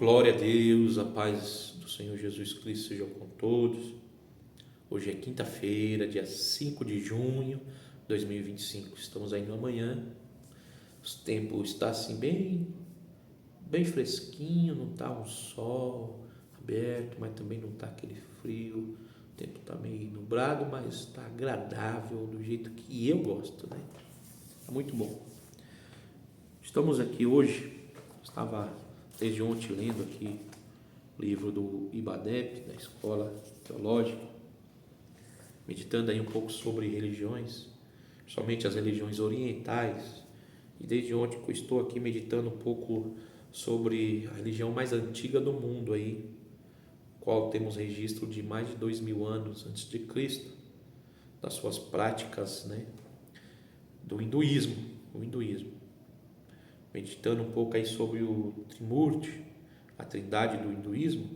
Glória a Deus, a paz do Senhor Jesus Cristo seja com todos. Hoje é quinta-feira, dia 5 de junho de 2025. Estamos aí no amanhã. O tempo está assim bem fresquinho, não está um sol aberto, mas também não está aquele frio. O tempo está meio nublado, mas está agradável do jeito que eu gosto, né? É muito bom. Estamos aqui hoje, estava desde ontem lendo aqui o livro do IBADEP, da Escola Teológica, meditando aí um pouco sobre religiões, principalmente as religiões orientais, e desde ontem que eu estou aqui meditando um pouco sobre a religião mais antiga do mundo aí, qual temos registro de mais de 2000 anos antes de Cristo, das suas práticas, né, do hinduísmo, o hinduísmo. Meditando um pouco aí sobre o Trimurti, a trindade do hinduísmo,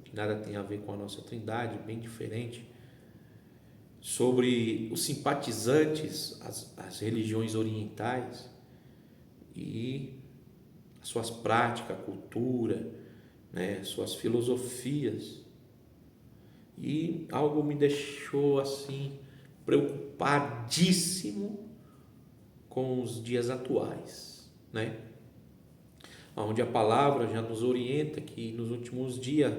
que nada tem a ver com a nossa trindade, bem diferente. Sobre os simpatizantes às religiões orientais e as suas práticas, a cultura, né, suas filosofias. E algo me deixou assim preocupadíssimo com os dias atuais, né? Onde a palavra já nos orienta que nos últimos dias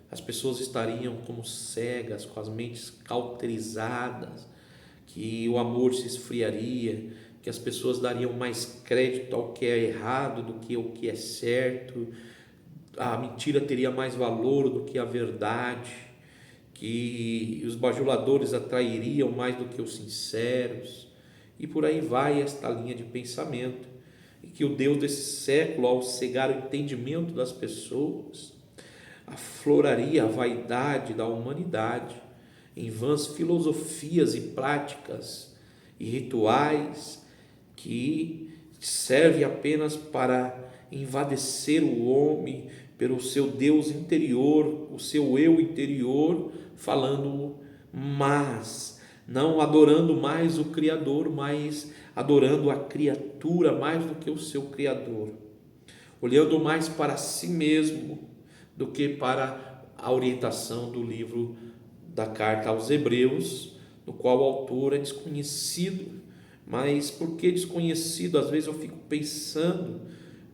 as pessoas estariam como cegas, com as mentes cauterizadas, que o amor se esfriaria, que as pessoas dariam mais crédito ao que é errado do que ao que é certo, a mentira teria mais valor do que a verdade, que os bajuladores atrairiam mais do que os sinceros, e por aí vai esta linha de pensamento. E que o Deus desse século, ao cegar o entendimento das pessoas, afloraria a vaidade da humanidade em vãs filosofias e práticas e rituais que servem apenas para envadecer o homem pelo seu Deus interior, o seu eu interior, falando mas não adorando mais o Criador, mas adorando a criatura mais do que o seu Criador, olhando mais para si mesmo do que para a orientação do livro da carta aos Hebreus, no qual o autor é desconhecido. Mas por que desconhecido? Às vezes eu fico pensando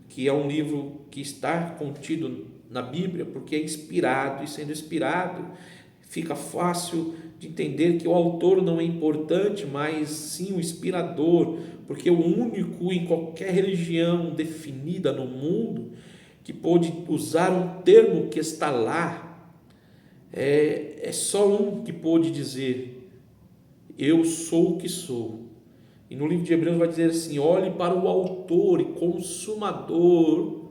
que é um livro que está contido na Bíblia porque é inspirado, e sendo inspirado fica fácil de entender que o autor não é importante, mas sim o inspirador, porque o único em qualquer religião definida no mundo que pôde usar um termo que está lá, é só um que pôde dizer: eu sou o que sou. E no livro de Hebreus vai dizer assim: olhe para o autor e consumador,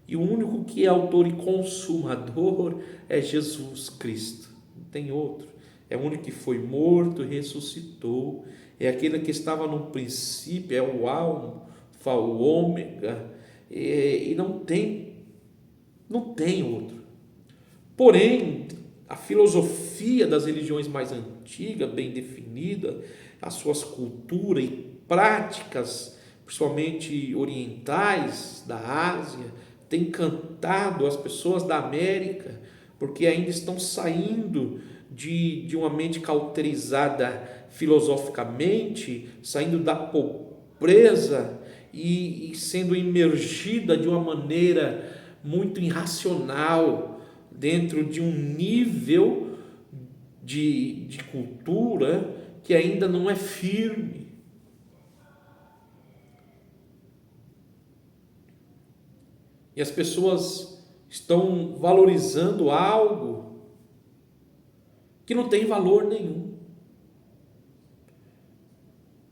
e o único que é autor e consumador é Jesus Cristo, não tem outro. É o único que foi morto e ressuscitou, é aquele que estava no princípio, é o alfa, o ômega, e não tem outro. Porém, a filosofia das religiões mais antigas, bem definida, as suas culturas e práticas, principalmente orientais da Ásia, tem encantado as pessoas da América, porque ainda estão saindo de uma mente cauterizada filosoficamente, saindo da pobreza e sendo imergida de uma maneira muito irracional dentro de um nível de cultura que ainda não é firme. E as pessoas estão valorizando algo que não tem valor nenhum.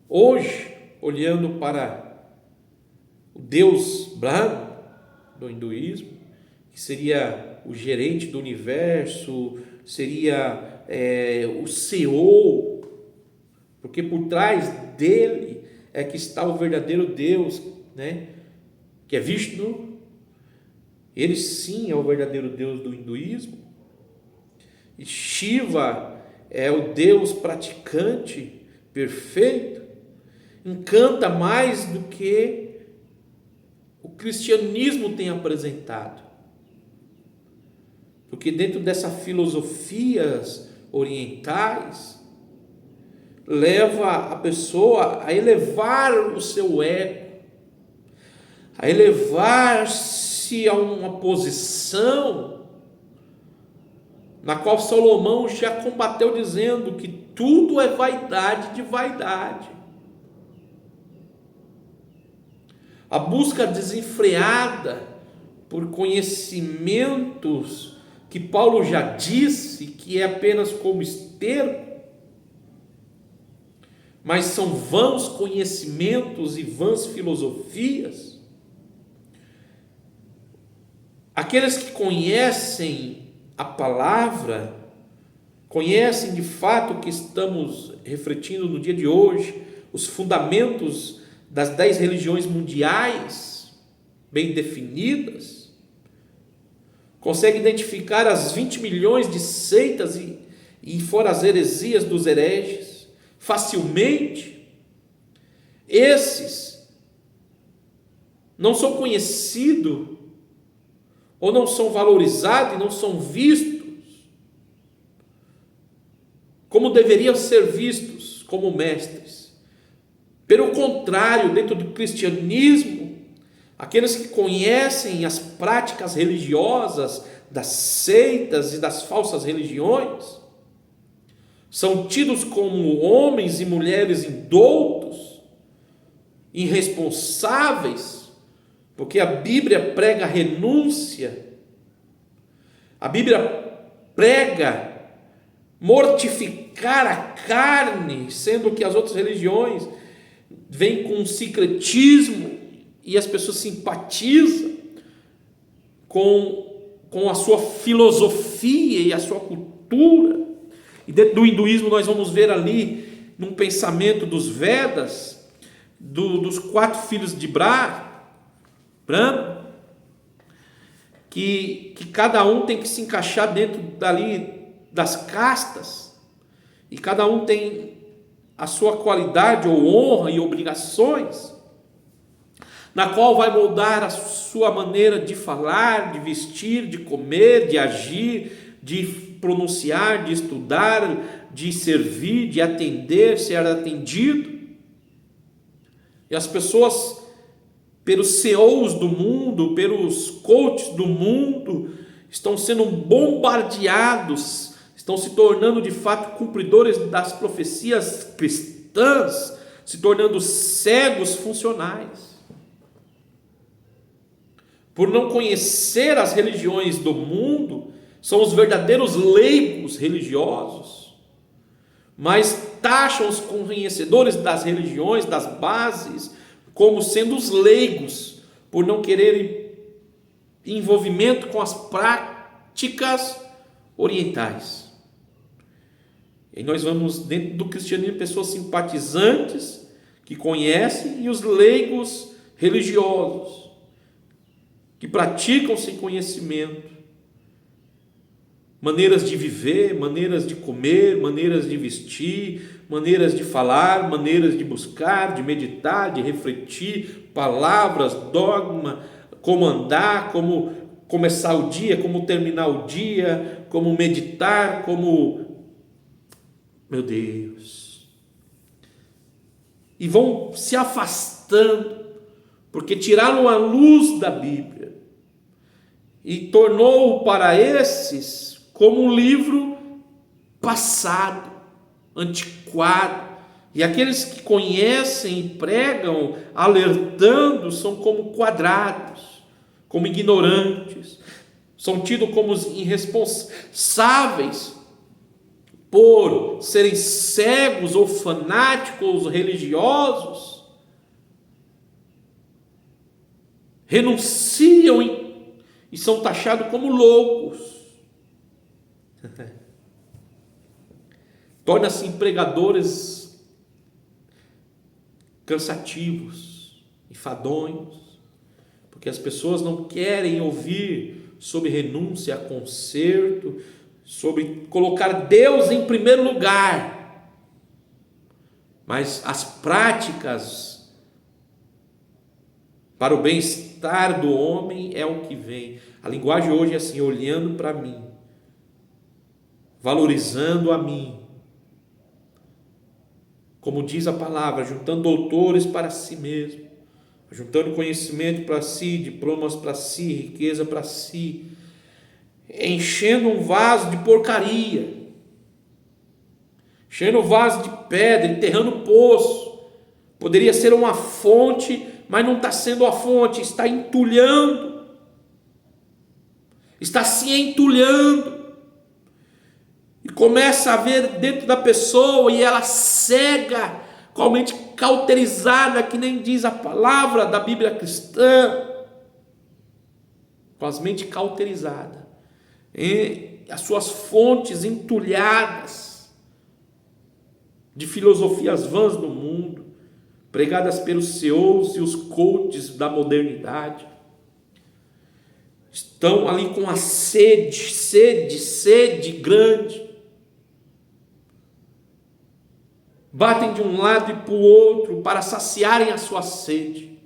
Hoje, olhando para o Deus Brahma do hinduísmo, que seria o gerente do universo, seria o CEO, porque por trás dele é que está o verdadeiro Deus, né? Que é Vishnu. Ele sim é o verdadeiro Deus do hinduísmo. E Shiva é o Deus praticante perfeito. Encanta mais do que o cristianismo tem apresentado. Porque dentro dessas filosofias orientais, leva a pessoa a elevar o seu ego, a elevar-se a uma posição na qual Salomão já combateu dizendo que tudo é vaidade de vaidade. A busca desenfreada por conhecimentos que Paulo já disse que é apenas como esterco, mas são vãos conhecimentos e vãs filosofias. Aqueles que conhecem a palavra, conhecem de fato o que estamos refletindo no dia de hoje, os fundamentos das 10 religiões mundiais, bem definidas, conseguem identificar as 20 milhões de seitas e fora as heresias dos hereges, facilmente. Esses não são conhecidos, ou não são valorizados e não são vistos como deveriam ser vistos como mestres. Pelo contrário, dentro do cristianismo, aqueles que conhecem as práticas religiosas das seitas e das falsas religiões são tidos como homens e mulheres indoutos, irresponsáveis, porque a Bíblia prega renúncia, a Bíblia prega mortificar a carne, sendo que as outras religiões vêm com um sincretismo e as pessoas simpatizam com a sua filosofia e a sua cultura. E dentro do hinduísmo nós vamos ver ali, num pensamento dos Vedas, dos 4 filhos de Brahma, que cada um tem que se encaixar dentro dali das castas, e cada um tem a sua qualidade ou honra e obrigações, na qual vai moldar a sua maneira de falar, de vestir, de comer, de agir, de pronunciar, de estudar, de servir, de atender, ser atendido. E as pessoas, pelos CEOs do mundo, pelos coaches do mundo, estão sendo bombardeados, estão se tornando de fato cumpridores das profecias cristãs, se tornando cegos funcionais. Por não conhecer as religiões do mundo, são os verdadeiros leigos religiosos, mas taxam os conhecedores das religiões, das bases, como sendo os leigos, por não quererem envolvimento com as práticas orientais. E nós vamos, dentro do cristianismo, pessoas simpatizantes, que conhecem, e os leigos religiosos, que praticam sem conhecimento, maneiras de viver, maneiras de comer, maneiras de vestir, maneiras de falar, maneiras de buscar, de meditar, de refletir, palavras, dogma, como andar, como começar o dia, como terminar o dia, como meditar, como... Meu Deus! E vão se afastando, porque tiraram a luz da Bíblia e tornou para esses como um livro passado, antiquado. E aqueles que conhecem e pregam, alertando, são como quadrados, como ignorantes, são tidos como irresponsáveis por serem cegos ou fanáticos religiosos, renunciam e são taxados como loucos. Torna-se pregadores cansativos, enfadonhos, porque as pessoas não querem ouvir sobre renúncia, conserto, sobre colocar Deus em primeiro lugar, mas as práticas para o bem-estar do homem é o que vem. A linguagem hoje é assim: olhando para mim, valorizando a mim. Como diz a palavra, juntando doutores para si mesmo, juntando conhecimento para si, diplomas para si, riqueza para si, enchendo um vaso de porcaria, enchendo um vaso de pedra, enterrando poço. Poderia ser uma fonte, mas não está sendo a fonte, está entulhando, está se entulhando. E começa a ver dentro da pessoa, e ela cega, com a mente cauterizada, que nem diz a palavra da Bíblia cristã, com as mentes cauterizadas, e as suas fontes entulhadas de filosofias vãs do mundo, pregadas pelos CEOs e os coaches da modernidade. Estão ali com a sede grande. Batem de um lado e para o outro para saciarem a sua sede.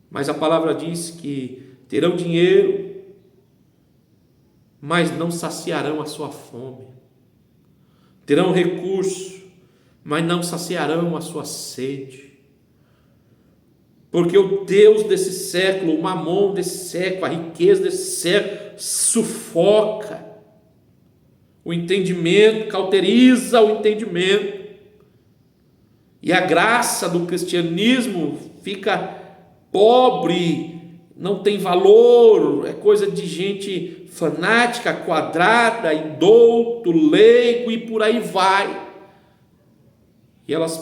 Mas a palavra diz que terão dinheiro, mas não saciarão a sua fome. Terão recurso, mas não saciarão a sua sede. Porque o Deus desse século, o mamon desse século, a riqueza desse século, sufoca o entendimento, cauteriza o entendimento. E a graça do cristianismo fica pobre, não tem valor, é coisa de gente fanática, quadrada, indouto, leigo e por aí vai. E elas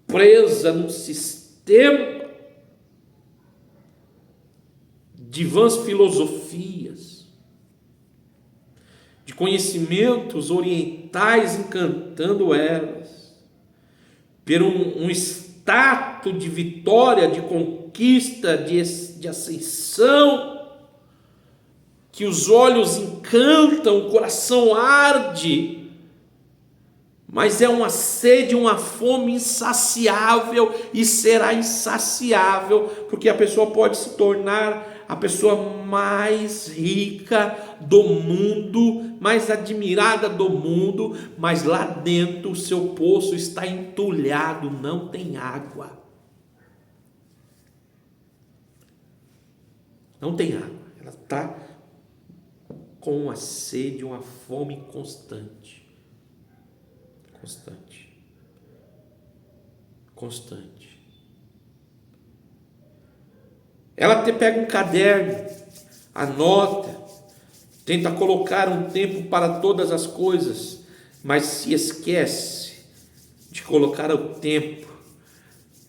presas num sistema de vãs filosofias, de conhecimentos orientais encantando elas, por um status de vitória, de conquista, de ascensão, que os olhos encantam, o coração arde, mas é uma sede, uma fome insaciável, e será insaciável, porque a pessoa pode se tornar a pessoa mais rica do mundo, mais admirada do mundo, mas lá dentro o seu poço está entulhado, não tem água. Não tem água, ela está com uma sede, uma fome constante. Constante. Ela te pega um caderno, anota, tenta colocar um tempo para todas as coisas, mas se esquece de colocar o tempo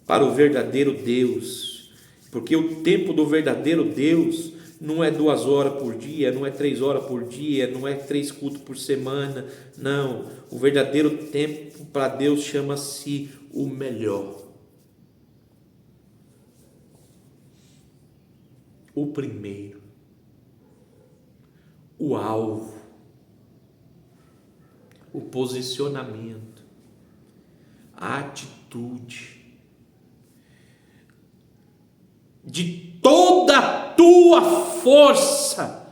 para o verdadeiro Deus, porque o tempo do verdadeiro Deus não é 2 horas por dia, não é 3 horas por dia, não é 3 cultos por semana, não. O verdadeiro tempo para Deus chama-se o melhor. O primeiro. O alvo. O posicionamento. A atitude. De toda a tua força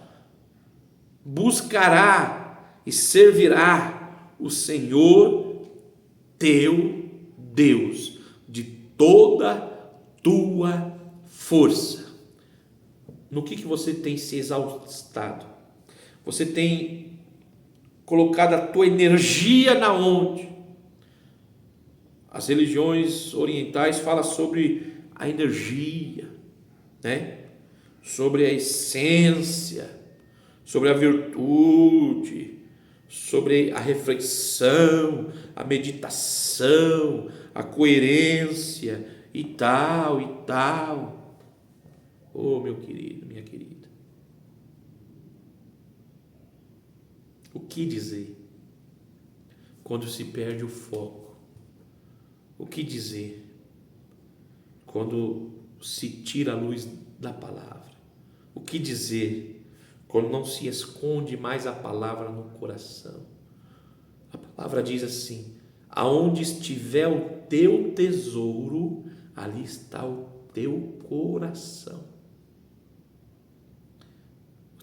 buscará e servirá o Senhor teu Deus, de toda a tua força. No que você tem se exaustado? Você tem colocado a tua energia na onde? As religiões orientais falam sobre a energia, né? Sobre a essência, sobre a virtude, sobre a reflexão, a meditação, a coerência e tal e tal. Oh, meu querido, minha querida, o que dizer quando se perde o foco? O que dizer quando se tira a luz da palavra? O que dizer quando não se esconde mais a palavra no coração? A palavra diz assim: aonde estiver o teu tesouro, ali está o teu coração.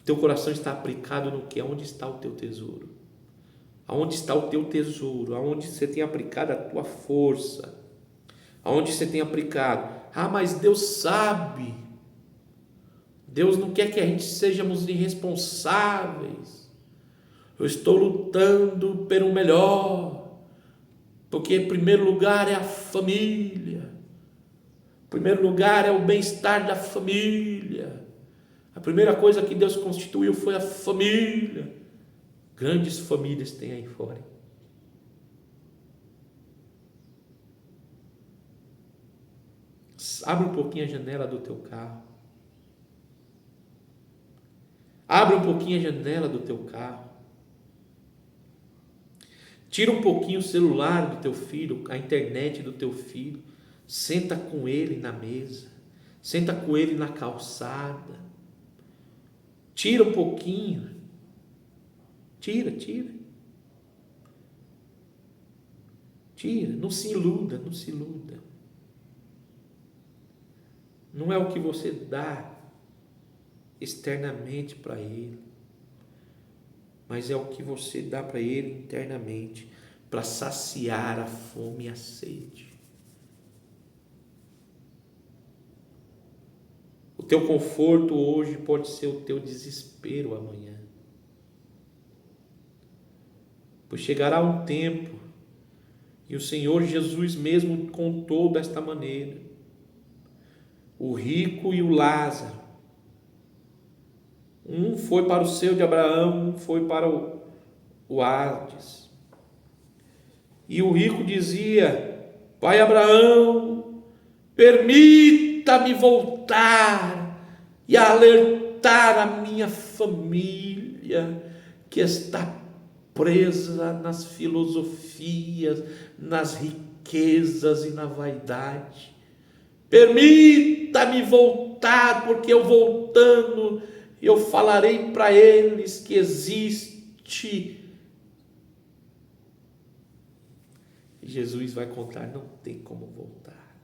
Teu coração está aplicado no quê? Aonde está o teu tesouro? Aonde está o teu tesouro? Aonde você tem aplicado a tua força? Aonde você tem aplicado? Ah, mas Deus sabe. Deus não quer que a gente sejamos irresponsáveis. Eu estou lutando pelo melhor, porque em primeiro lugar é a família. Em primeiro lugar é o bem-estar da família. A primeira coisa que Deus constituiu foi a família. Grandes famílias tem aí fora. Abre um pouquinho a janela do teu carro. Abre um pouquinho a janela do teu carro. Tira um pouquinho o celular do teu filho, a internet do teu filho. Senta com ele na mesa. Senta com ele na calçada. Tira um pouquinho. Tira. Não se iluda. Não é o que você dá externamente para ele, mas é o que você dá para ele internamente, para saciar a fome e a sede. O teu conforto hoje pode ser o teu desespero amanhã. Pois chegará um tempo, e o Senhor Jesus mesmo contou desta maneira, o rico e o Lázaro, um foi para o seio de Abraão, um foi para o Hades. E o rico dizia: Pai Abraão, permita-me voltar e alertar a minha família que está presa nas filosofias, nas riquezas e na vaidade. Permita-me voltar, porque eu voltando, eu falarei para eles que existe. Jesus vai contar, não tem como voltar.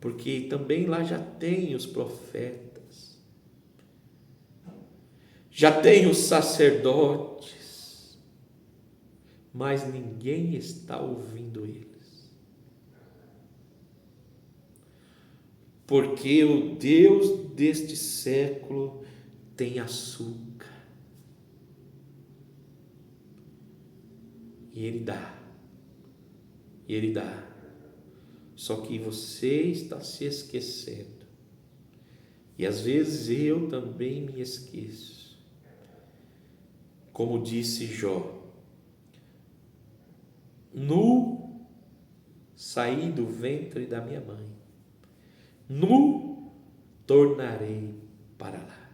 Porque também lá já tem os profetas, já tem os sacerdotes, mas ninguém está ouvindo eles. Porque o Deus deste século tem açúcar. E Ele dá. Só que você está se esquecendo. E às vezes eu também me esqueço. Como disse Jó: nu saí do ventre da minha mãe, nu tornarei para lá.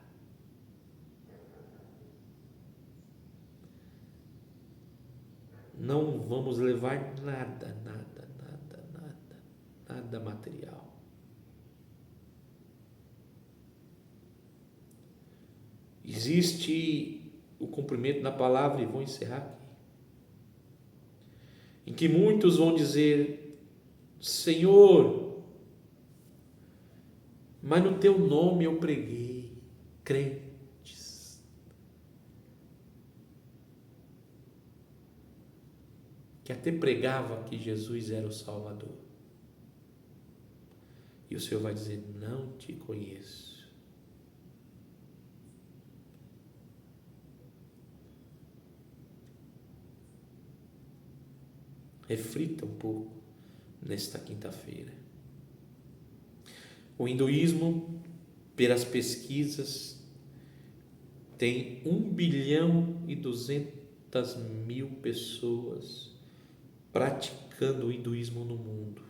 Não vamos levar nada material. Existe o cumprimento da palavra, e vou encerrar aqui, em que muitos vão dizer: Senhor, mas no teu nome eu preguei. Crentes que até pregava que Jesus era o Salvador, e o Senhor vai dizer: não te conheço. Reflita um pouco nesta quinta-feira. O hinduísmo, pelas pesquisas, tem 1.200.000.000 pessoas praticando o hinduísmo no mundo.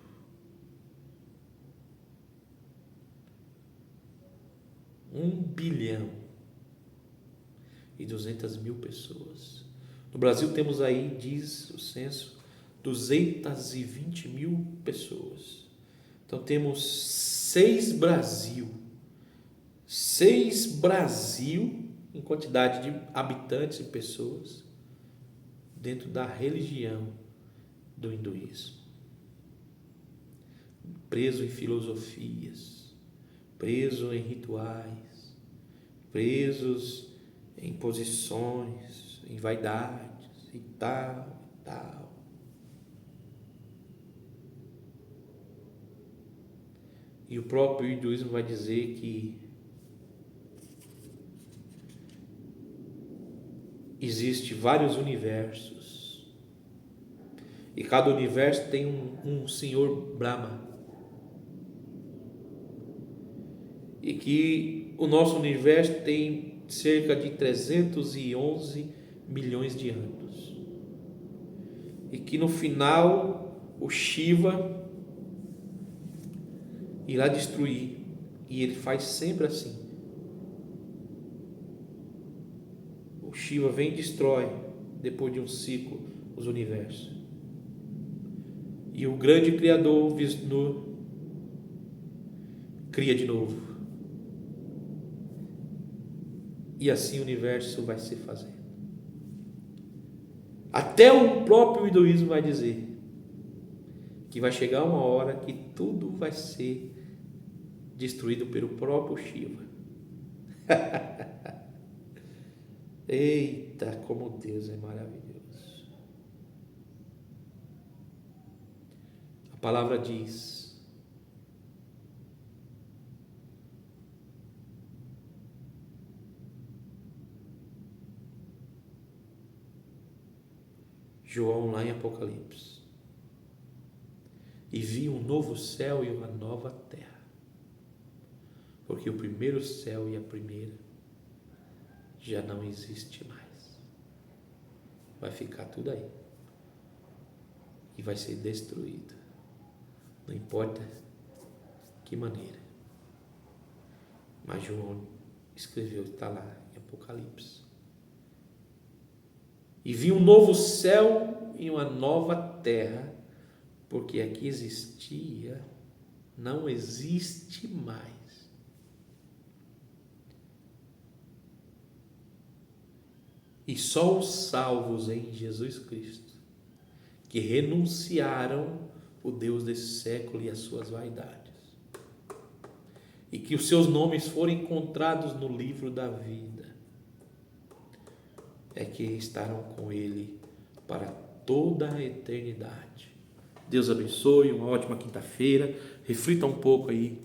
1.200.000 pessoas. No Brasil temos aí, diz o censo, 220.000 pessoas. Então temos 6 Brasil em quantidade de habitantes e pessoas dentro da religião do hinduísmo, preso em filosofias, preso em rituais, presos em posições, em vaidades e tal, e tal. E o próprio hinduísmo vai dizer que existe vários universos e cada universo tem um senhor Brahma, e que o nosso universo tem cerca de 311 milhões de anos, e que no final o Shiva irá destruir, e ele faz sempre assim. O Shiva vem e destrói, depois de um ciclo, os universos. E o grande Criador, Vishnu, cria de novo. E assim o universo vai se fazendo. Até o próprio hinduísmo vai dizer que vai chegar uma hora que tudo vai ser destruído pelo próprio Shiva. Eita, como Deus é maravilhoso. A palavra diz: João lá em Apocalipse, e vi um novo céu e uma nova terra, porque o primeiro céu e a primeira já não existe mais. Vai ficar tudo aí e vai ser destruído, não importa que maneira. Mas João escreveu, está lá em Apocalipse. E vi um novo céu e uma nova terra, porque aqui existia, não existe mais. E só os salvos em Jesus Cristo, que renunciaram o Deus desse século e as suas vaidades, e que os seus nomes foram encontrados no livro da vida, é que estarão com Ele para toda a eternidade. Deus abençoe, uma ótima quinta-feira. Reflita um pouco aí